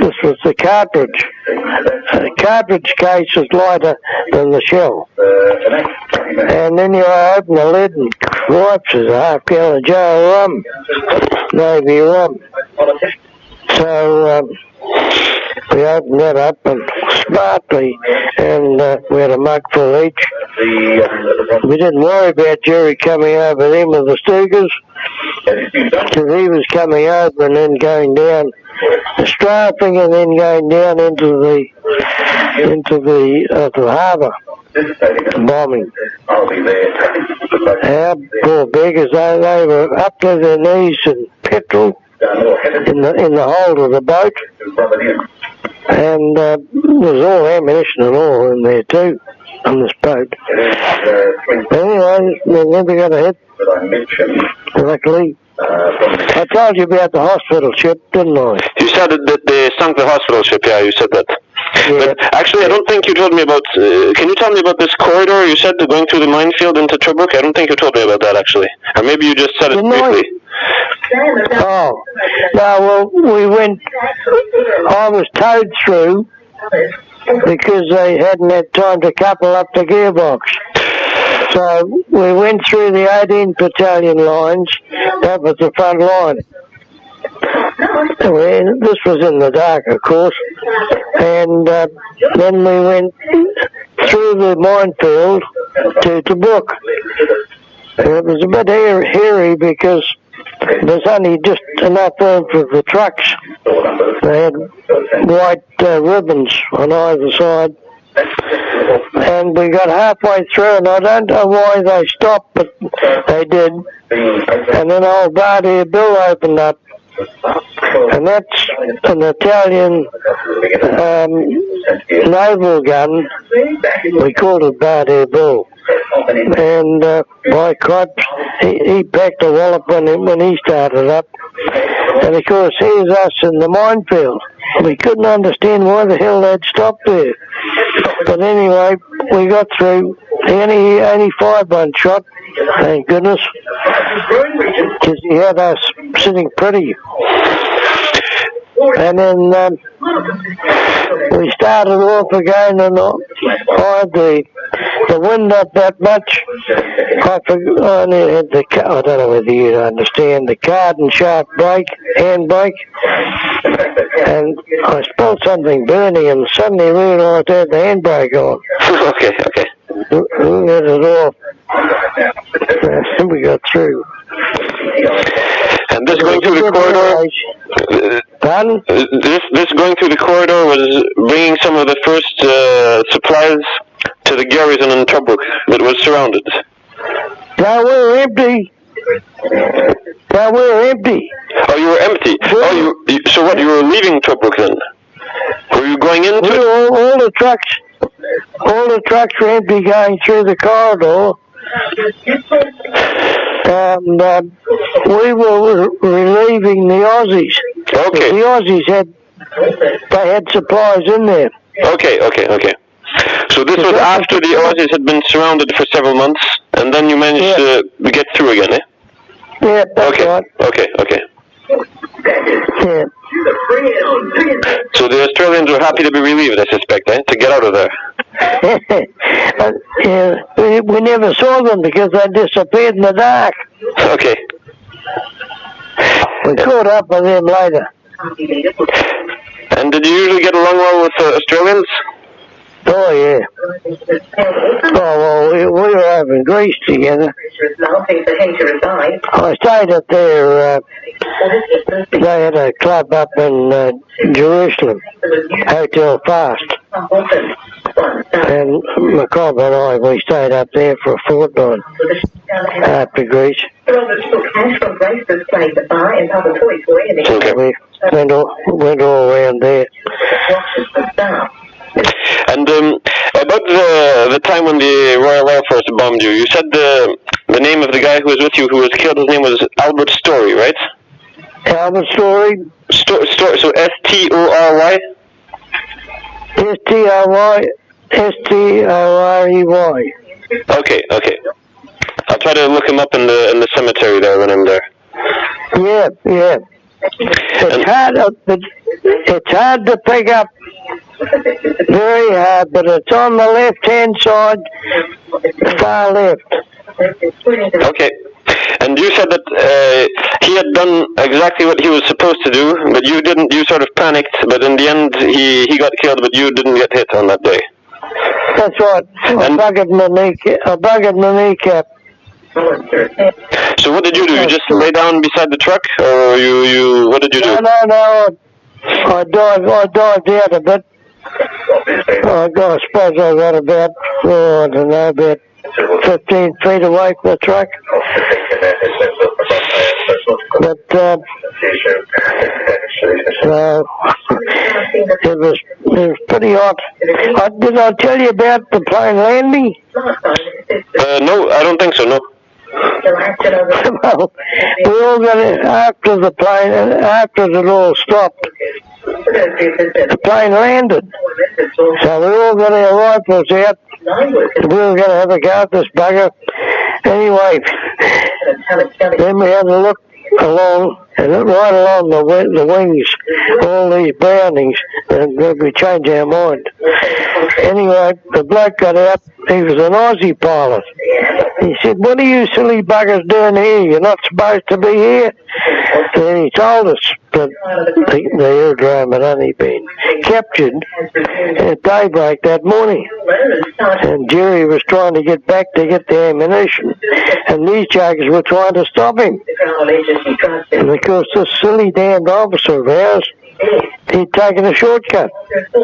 This was the cartridge. The cartridge case is lighter than the shell. And then you open the lid and cripes, there's a half-gallon jar of rum. Navy rum. So, we opened that up and smartly, and we had a mug full each. We didn't worry about Jerry coming over them with the Stukas, because he was coming over and then going down, strafing and then going down into the harbour, bombing. Our poor beggars, they were up to their knees in petrol in the hold of the boat, and there was all ammunition and all in there too on this boat. Anyway, we never got a hit, luckily. I told you about the hospital ship, didn't I? You said that they sunk the hospital ship, yeah, you said that. Yeah. But actually, I don't think you told me about, can you tell me about this corridor you said, going through the minefield into Tobruk? I don't think you told me about that, actually. Or maybe you just said it briefly. Oh, no, well, I was towed through because they hadn't had time to couple up the gearbox. So we went through the 18th Battalion lines. That was the front line. This was in the dark, of course. And then we went through the minefield to Tobruk. It was a bit hairy because there's only just enough room for the trucks. They had white ribbons on either side. And we got halfway through, and I don't know why they stopped, but they did. And then old Battalion Bill opened up. And that's an Italian naval gun. We called it Battalion Bill. And by cripes, he packed a wallop when he started up. And of course, here's us in the minefield. We couldn't understand why the hell they'd stopped there. But anyway, we got through. Only 5-1 shot, thank goodness, because he had us sitting pretty. And then we started off again, and I had the wind up that much. I only had I don't know whether you understand, the carbon shaft brake, hand brake, and I spelled something burning and suddenly realised I had the handbrake on. Okay. We had it off. And we got through. And this going through the corridor, this going through the corridor was bringing some of the first supplies to the garrison in Tobruk that was surrounded? They were empty. They were empty. Oh, you were empty. Oh, so what? You were leaving Tobruk then? Were you going into? All the trucks were empty going through the corridor, and we were relieving the Aussies. Okay. The Aussies had supplies in there. Okay. So this was after the Aussies had been surrounded for several months, and then you managed to get through again, eh? Yeah, that's right. Okay. Yeah. So the Australians were happy to be relieved, I suspect, eh? To get out of there. We never saw them because they disappeared in the dark. Okay. We caught up with them later. And did you usually get along well with Australians? Oh, yeah. Oh, well, we were over in Greece together. I stayed up there. They had a club up in Jerusalem, Hotel Fast. And my club and I, we stayed up there for a fortnight after Greece. Okay. We went all around there. And about the time when the Royal Air Force bombed you, you said the name of the guy who was with you who was killed, his name was Albert Story, right? Albert Story. So S-T-O-R-Y? S-T-O-R-E-Y. Okay. I'll try to look him up in the cemetery there when I'm there. Yeah. It's hard to pick up. Very hard, but it's on the left-hand side, far left. Okay. And you said that he had done exactly what he was supposed to do, but you didn't. You sort of panicked, but in the end he got killed, but you didn't get hit on that day. That's right. I buggered my kneecap. So what did you do? You just lay down beside the truck, or you? What did you do? No. I dived out a bit. I suppose I got about 15 feet away from the truck. But it was pretty hot. Did I tell you about the plane landing? No, I don't think so. No. Well, we all got it after it all stopped. The plane landed. So we all got our rifles out. We were going to have a go at this bugger. Anyway, then we had a look along, and right along the wings, all these Brownings, and we changed our mind. Anyway, the bloke got out. He was an Aussie pilot. He said, "What are you silly buggers doing here? You're not supposed to be here." And he told us that the aerodrome had only been captured at daybreak that morning. And Jerry was trying to get back to get the ammunition. And these jokers were trying to stop him. And of course, this silly damned officer of ours, he'd taken a shortcut. That's the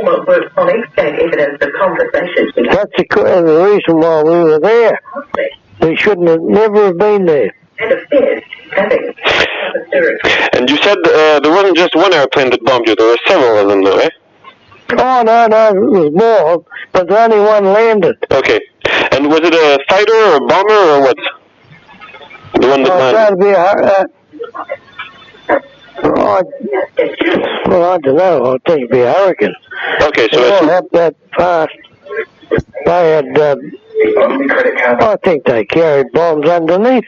reason why we were there. We shouldn't have never been there. And you said there wasn't just one airplane that bombed you, there were several of them though, eh? Oh, no, it was more, but only one landed. Okay. And was it a fighter or a bomber or what? The one that landed? Tried to be I don't know. I think it'd be a Hurricane. Okay, so they all happened that fast. They had, I think they carried bombs underneath.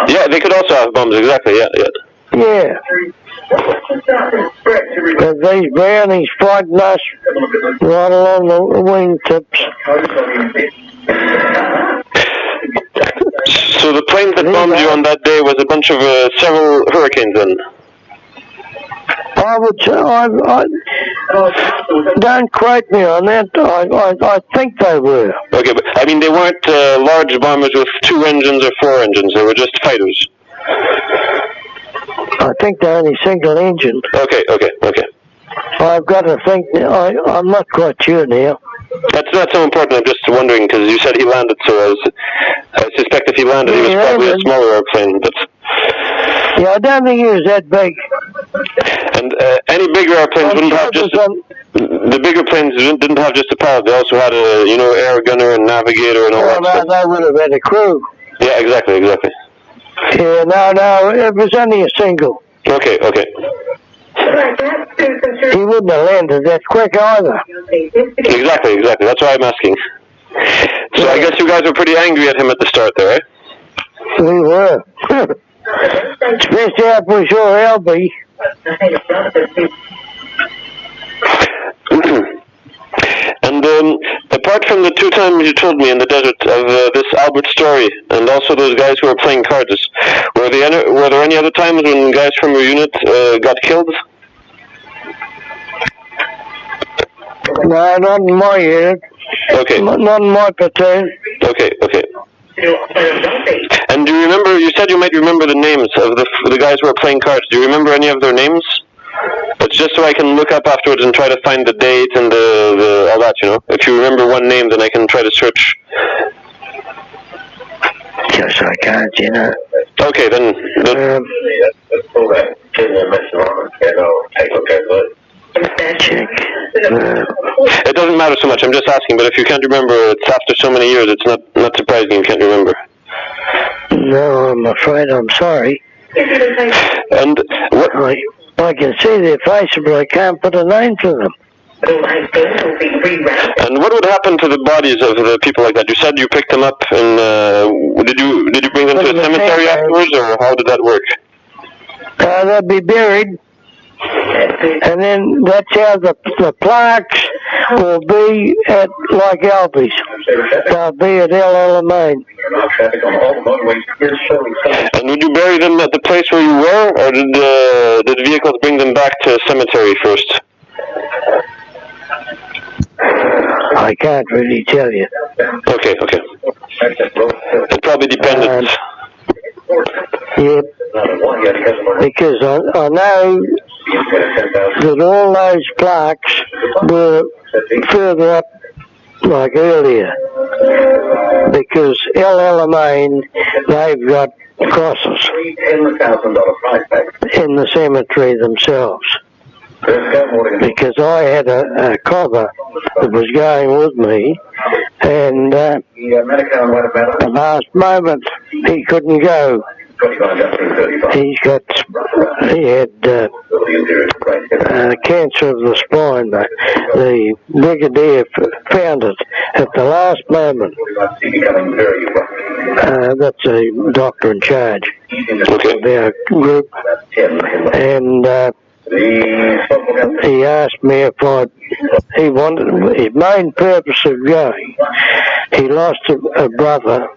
Yeah, they could also have bombs, exactly, yeah. Yeah. But these Brownings frightened us right along the wingtips. So the plane that bombed you on that day was a bunch of several Hurricanes then? I would say, don't quote me on that. I think they were. Okay, but I mean they weren't large bombers with 2 engines or 4 engines. They were just fighters. I think they're only single engine. Okay. I've got to think. I'm not quite sure now. That's not so important. I'm just wondering because you said he landed, so I suspect if he landed, he was probably a smaller airplane. But yeah, I don't think he was that big. And any bigger airplanes wouldn't have just the bigger planes didn't have just a pilot. They also had a air gunner and navigator and all that stuff. They would have had a crew. Yeah, exactly. Yeah, no, it was only a single. Okay. He wouldn't have landed that quick either. Exactly. That's why I'm asking. So I guess you guys were pretty angry at him at the start there, right? We were. Especially after we saw Albie. And apart from the 2 times you told me in the desert of this Albert story, and also those guys who were playing cards, were there any other times when guys from your unit got killed? No, not in my unit. Okay. Not in my platoon. Okay. And do you remember? You said you might remember the names of the guys who were playing cards. Do you remember any of their names? It's just so I can look up afterwards and try to find the date and the all that. If you remember one name, then I can try to search. Yes, I can't. Okay, then. It doesn't matter so much. I'm just asking. But if you can't remember, it's after so many years. It's not surprising you can't remember. No, I'm afraid I'm sorry. And what? I can see their faces, but I can't put a name to them. And what would happen to the bodies of the people like that? You said you picked them up, and did you bring them to a cemetery afterwards, or how did that work? They'd be buried, and then that's how the plaques will be at like Albie's. They'll be at Alamein. And would you bury them at the place where you were, or did vehicles bring them back to a cemetery first? I can't really tell you. Okay. It probably depended. Yeah, because I know that all those plaques were further up, like earlier, because Alamein, they've got crosses in the cemetery themselves. Because I had a cover that was going with me, and at the last moment he couldn't go. He had cancer of the spine. The brigadier found it at the last moment. That's a doctor in charge of our group, and he asked me if he wanted, his main purpose of going, he lost a brother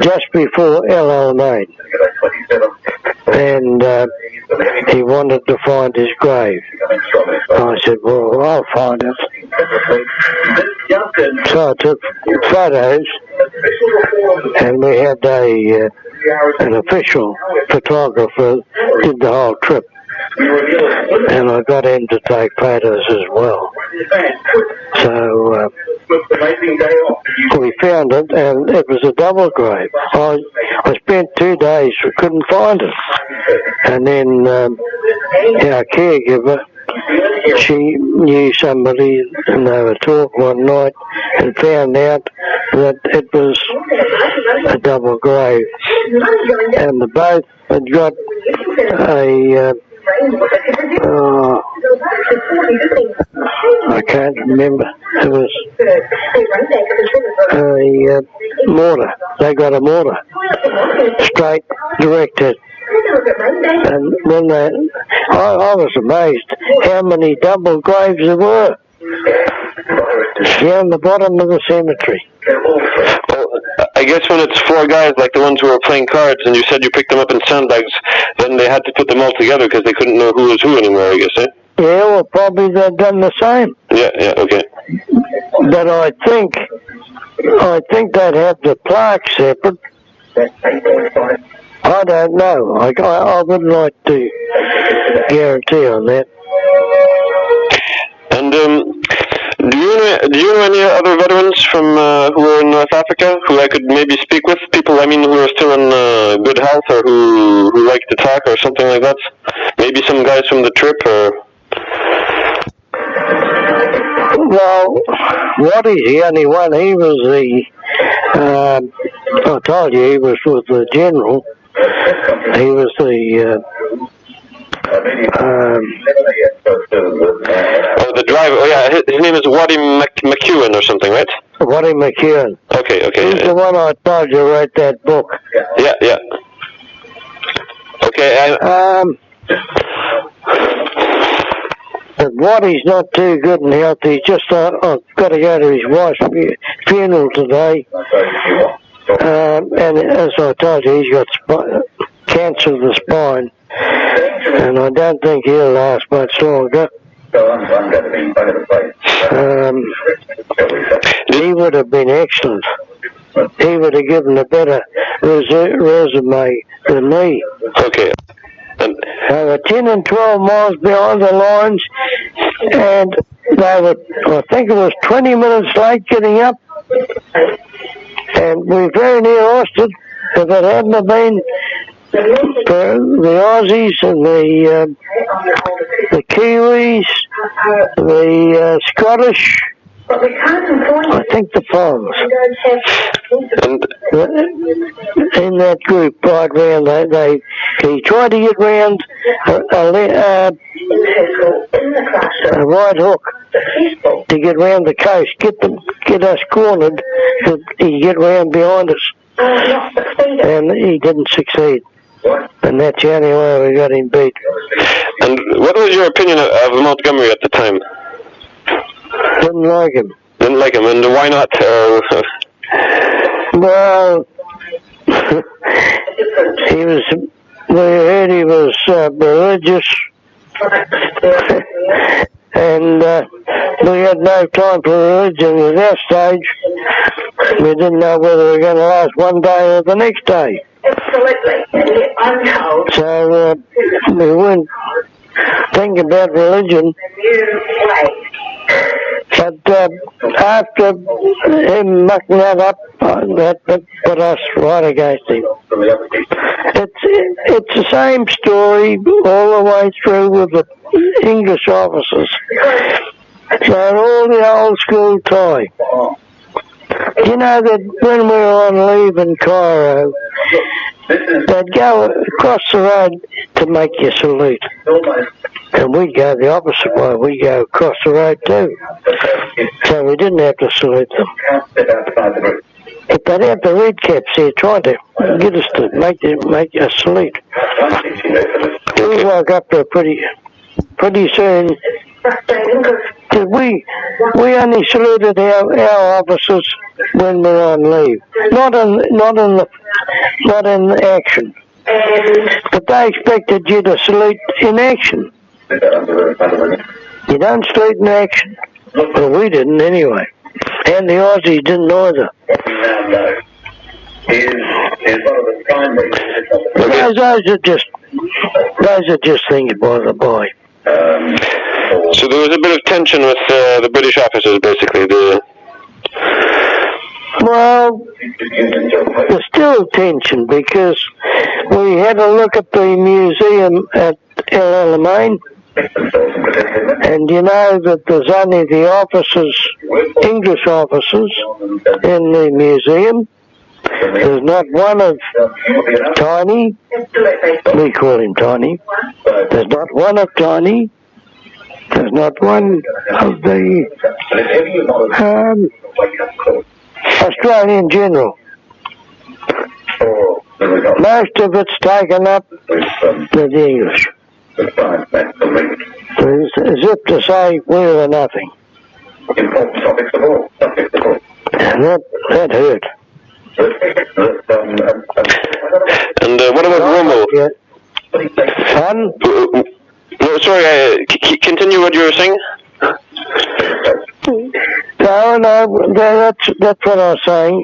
just before Alamein, and he wanted to find his grave. I said, well, I'll find it. So I took photos, and we had an official photographer did the whole trip. And I got him to take photos as well. So we found it, and it was a double grave. I spent 2 days, we couldn't find it. And then our caregiver, she knew somebody, and they were talking one night and found out that it was a double grave. And the both had got a I can't remember. It was a mortar. They got a mortar, straight, directed. And when I was amazed how many double graves there were down the bottom of the cemetery. Well, I guess when it's 4 guys like the ones who were playing cards, and you said you picked them up in sandbags, then they had to put them all together because they couldn't know who was who anymore, I guess, eh? Yeah, well, probably they've done the same. Yeah, okay. But I think they'd have the plaque separate. I don't know. I wouldn't like to guarantee on that. And Do you know any other veterans from who are in North Africa who I could maybe speak with? People, I mean, who are still in good health or who like to talk or something like that? Maybe some guys from the trip or... Well, Waddy's the only one. He was the, I told you, he was with the general. He was the, the driver. Oh yeah, his name is Waddy McEwen or something, right? Waddy McEwen. Okay. He's the one I told you wrote that book. Yeah. Okay. But Waddy's not too good in health. He's just, I've got to go to his wife's funeral today. And as I told you, he's got cancer of the spine. And I don't think he'll last much longer. He would have been excellent. He would have given a better resume than me. Okay. They were 10 and 12 miles behind the lines, and they were, I think it was 20 minutes late getting up, and we very near lost it. If it hadn't have been the Aussies and the Kiwis, the Scottish, I think the foreigners in that group right round, he tried to get round a right hook to get round the coast, get us cornered, so he'd get round behind us, and he didn't succeed. And that's the only way we got him beat. And what was your opinion of Montgomery at the time? Didn't like him. Didn't like him, and why not? Well, we heard he was religious, and we had no time for religion at that stage. We didn't know whether we were going to last one day or the next day. So we weren't thinking about religion. But after him mucking that up, that put us right against him. It's the same story all the way through with the English officers. They're all the old school tie. You know that when we were on leave in Cairo, they'd go across the road to make you salute. And we'd go the opposite way. We'd go across the road too. So we didn't have to salute them. But they'd have the red caps there trying to get us to make us salute. We woke up to pretty soon. We only saluted our officers when we were on leave, not in action. But they expected you to salute in action. You don't salute in action. Well, we didn't anyway, and the Aussies didn't either. Those are just things by the by. So there was a bit of tension with the British officers, basically. Well, there's still tension because we had a look at the museum at Alamein, and you know that there's only the officers, English officers, in the museum. There's not one of Tiny. We call him Tiny. There's not one of Tiny. There's not one of the Australian general. Most of it's taken up with the English. As if to say we're the nothing. And that hurt. And what about Rommel? Pardon? No, sorry, continue what you were saying. No, that's what I was saying.